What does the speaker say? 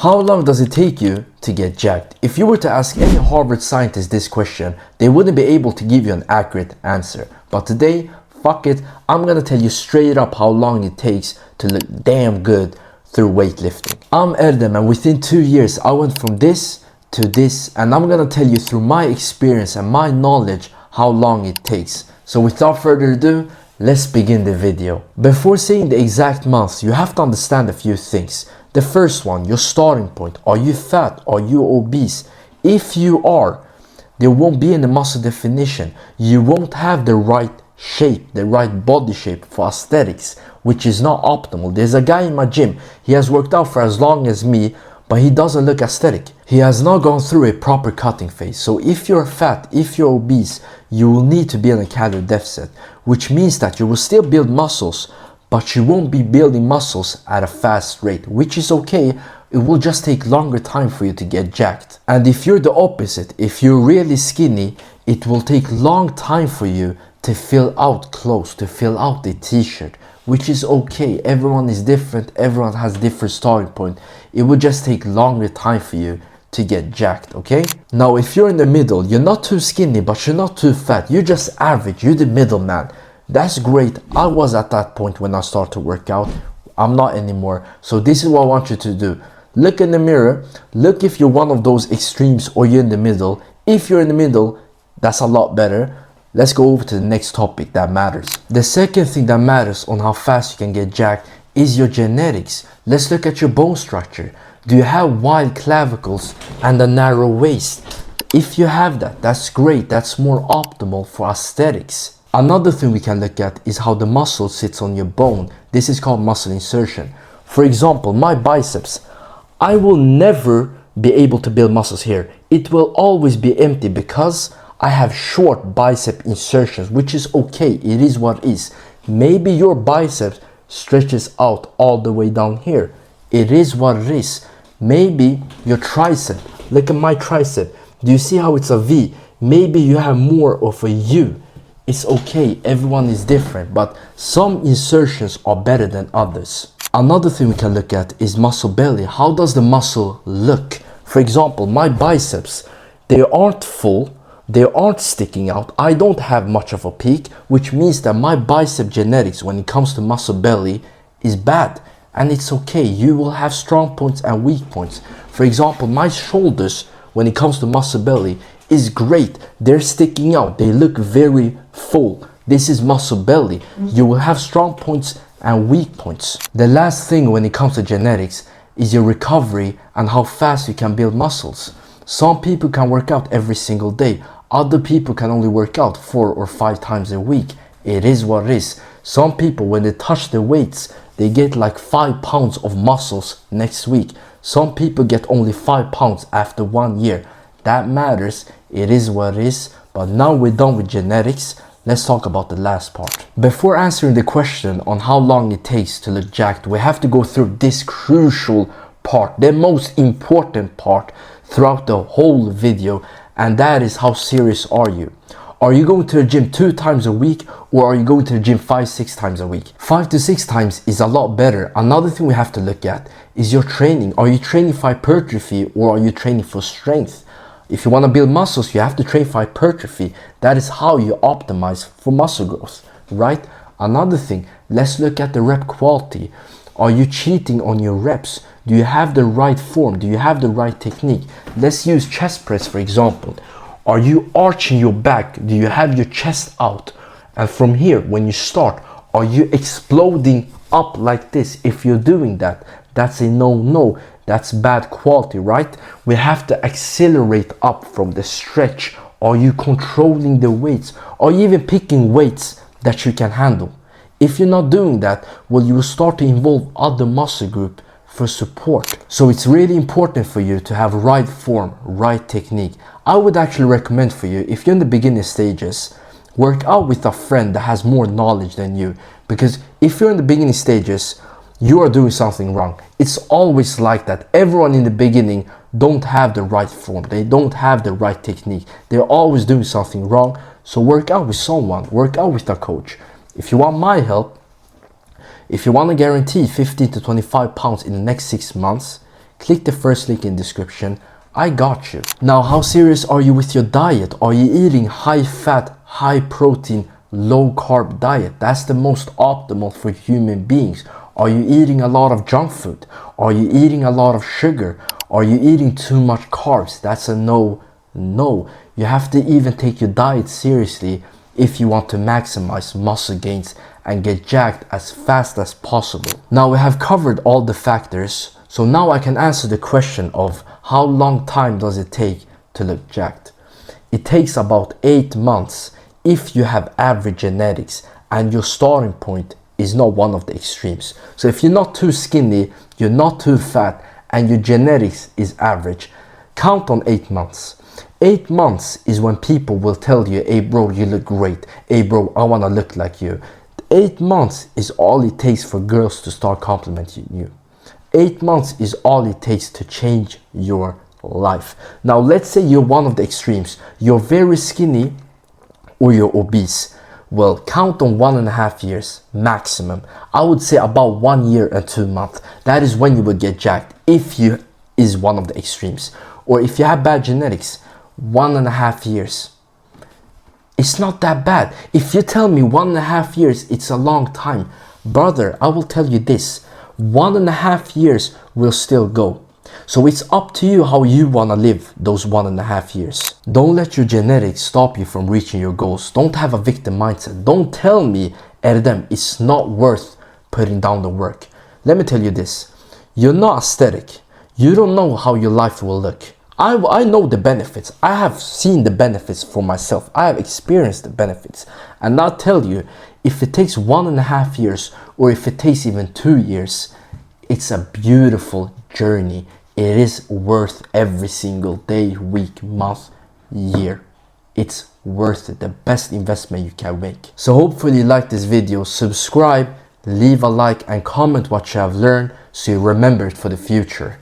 How long does it take you to get jacked? If you were to ask any Harvard scientist this question, they wouldn't be able to give you an accurate answer. But today, fuck it, I'm gonna tell you straight up how long it takes to look damn good through weightlifting. I'm Erdem, and within 2 years I went from this to this, and I'm gonna tell you through my experience and my knowledge how long it takes. So without further ado, let's begin the video. Before saying the exact months, you have to understand a few things. The first one, your starting point. Are you fat? Are you obese? If you are, there won't be any muscle definition. You won't have the right shape, the right body shape for aesthetics, which is not optimal. There's a guy in my gym, he has worked out for as long as me, but he doesn't look aesthetic. He has not gone through a proper cutting phase. So if you're fat, if you're obese, you will need to be in a calorie deficit, which means that you will still build muscles, but you won't be building muscles at a fast rate, which is okay. It will just take longer time for you to get jacked. And if you're the opposite, if you're really skinny, it will take long time for you to fill out clothes, to fill out the t-shirt, which is okay. Everyone is different, everyone has different starting point. It will just take longer time for you to get jacked, okay? Now, if you're in the middle, you're not too skinny, but you're not too fat, you're just average, you're the middleman. That's great. I was at that point when I started to work out. I'm not anymore. So this is what I want you to do. Look in the mirror. Look if you're one of those extremes or you're in the middle. If you're in the middle, that's a lot better. Let's go over to the next topic that matters. The second thing that matters on how fast you can get jacked is your genetics. Let's look at your bone structure. Do you have wide clavicles and a narrow waist? If you have that, that's great. That's more optimal for aesthetics. Another thing we can look at is how the muscle sits on your bone. This is called muscle insertion. For example, my biceps, I will never be able to build muscles here. It will always be empty because I have short bicep insertions, which is okay. It is what it is. Maybe your biceps stretches out all the way down here. It is what it is. Maybe your tricep, look at my tricep. Do you see how it's a V? Maybe you have more of a U. It's okay, everyone is different, but some insertions are better than others. Another thing we can look at is muscle belly. How does the muscle look? For example, my biceps, they aren't full, they aren't sticking out. I don't have much of a peak, which means that my bicep genetics when it comes to muscle belly is bad. And it's okay, you will have strong points and weak points. For example, my shoulders, when it comes to muscle belly, is great. They're sticking out, they look very full. This is muscle belly. You will have strong points and weak points. The last thing when it comes to genetics is your recovery and how fast you can build muscles. Some people can work out every single day. Other people can only work out 4 or 5 times a week. It is what it is. Some people, when they touch the weights, they get like 5 pounds of muscles next week. Some people get only 5 pounds after 1 year. That matters. It is what it is. But now we're done with genetics. Let's talk about the last part. Before answering the question on how long it takes to look jacked, we have to go through this crucial part, the most important part throughout the whole video, and that is how serious are you? Are you going to the gym 2 times a week, or are you going to the gym 5-6 times a week? 5 to 6 times is a lot better. Another thing we have to look at is your training. Are you training for hypertrophy or are you training for strength? If you want to build muscles, you have to train for hypertrophy. That is how you optimize for muscle growth, right? Another thing, let's look at the rep quality. Are you cheating on your reps? Do you have the right form? Do you have the right technique? Let's use chest press, for example. Are you arching your back? Do you have your chest out? And from here, when you start, are you exploding up like this? If you're doing that, that's a no-no. That's bad quality, right? We have to accelerate up from the stretch. Are you controlling the weights? Are you even picking weights that you can handle? If you're not doing that, well, you will start to involve other muscle group for support. So it's really important for you to have right form, right technique. I would actually recommend for you, if you're in the beginning stages, work out with a friend that has more knowledge than you. Because if you're in the beginning stages, you are doing something wrong. It's always like that. Everyone in the beginning don't have the right form. They don't have the right technique. They're always doing something wrong. So work out with someone, work out with a coach. If you want my help, if you want to guarantee 15 to 25 pounds in the next 6 months, click the first link in description. I got you. Now, how serious are you with your diet? Are you eating high fat, high protein, low carb diet? That's the most optimal for human beings. Are you eating a lot of junk food? Are you eating a lot of sugar? Are you eating too much carbs? That's a no. You have to even take your diet seriously if you want to maximize muscle gains and get jacked as fast as possible. Now we have covered all the factors, so now I can answer the question of how long time does it take to look jacked. It takes about 8 months if you have average genetics and your starting point is not one of the extremes. So if you're not too skinny, you're not too fat, and your genetics is average, count on 8 months. 8 months is when people will tell you, hey bro, you look great. Hey bro, I wanna look like you. 8 months is all it takes for girls to start complimenting you. 8 months is all it takes to change your life. Now let's say you're one of the extremes. You're very skinny or you're obese. Well, count on 1.5 years maximum. I would say about 1 year and 2 months. That is when you would get jacked if you is one of the extremes. Or if you have bad genetics, 1.5 years. It's not that bad. If you tell me 1.5 years, it's a long time. Brother, I will tell you this. 1.5 years will still go. So it's up to you how you want to live those 1.5 years. Don't let your genetics stop you from reaching your goals. Don't have a victim mindset. Don't tell me, Erdem, it's not worth putting down the work. Let me tell you this. You're not aesthetic. You don't know how your life will look. I know the benefits. I have seen the benefits for myself. I have experienced the benefits. And I'll tell you, if it takes 1.5 years or if it takes even 2 years, it's a beautiful journey. It is worth every single day, week, month, year. It's worth it. The best investment you can make. So hopefully you like this video. Subscribe, leave a like and comment what you have learned so you remember it for the future.